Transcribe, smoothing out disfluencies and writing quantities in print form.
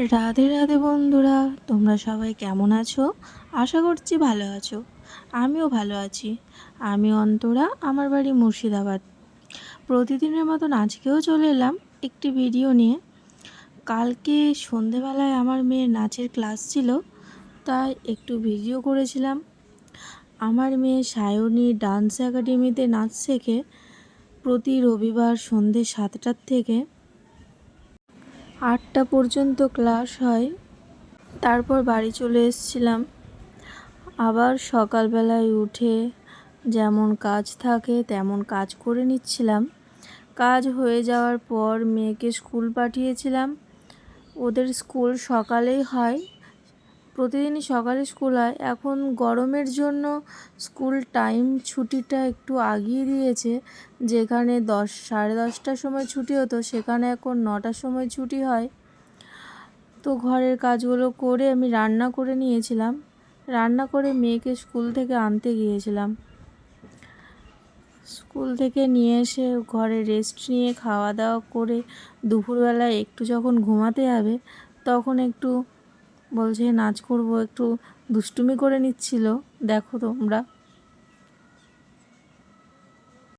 রাধে রাধে বন্ধুরা, তোমরা সবাই কেমন আছো? আশা করছি ভালো আছো। আমিও ভালো আছি। আমি অন্তরা, আমার বাড়ি মুর্শিদাবাদ। প্রতিদিনের মতন আজকেও চলে এলাম একটি ভিডিও নিয়ে। কালকে সন্ধেবেলায় আমার মেয়ের নাচের ক্লাস ছিল, তাই একটু ভিডিও করেছিলাম। আমার মেয়ে সায়নী ডান্স একাডেমিতে নাচ শেখে। প্রতি রবিবার সন্ধে 7টার থেকে 8টা পর্যন্ত ক্লাস হয়। তারপর বাড়ি চলে এসেছিলাম। আবার সকালবেলায় উঠে যেমন কাজ থাকে তেমন কাজ করে নিচ্ছিলাম। কাজ হয়ে যাওয়ার পর মেয়েকে স্কুল পাঠিয়েছিলাম। ওদের স্কুল সকালেই হয়, প্রতিদিনই সকালে স্কুল হয়। এখন গরমের জন্য স্কুল টাইম ছুটিটা একটু আগিয়ে দিয়েছে। যেখানে 10, সাড়ে 10টার সময় ছুটি হতো, সেখানে এখন 9টার সময় ছুটি হয়। তো ঘরের কাজগুলো করে আমি রান্না করে নিয়েছিলাম। রান্না করে মেয়েকে স্কুল থেকে আনতে গিয়েছিলাম। স্কুল থেকে নিয়ে এসে ঘরে রেস্ট নিয়ে খাওয়া দাওয়া করে দুপুরবেলায় একটু যখন ঘুমাতে যাবে, তখন একটু বলছে নাচ করব, একটু দুষ্টুমি করে নিচ্ছিল। দেখো তোমরা।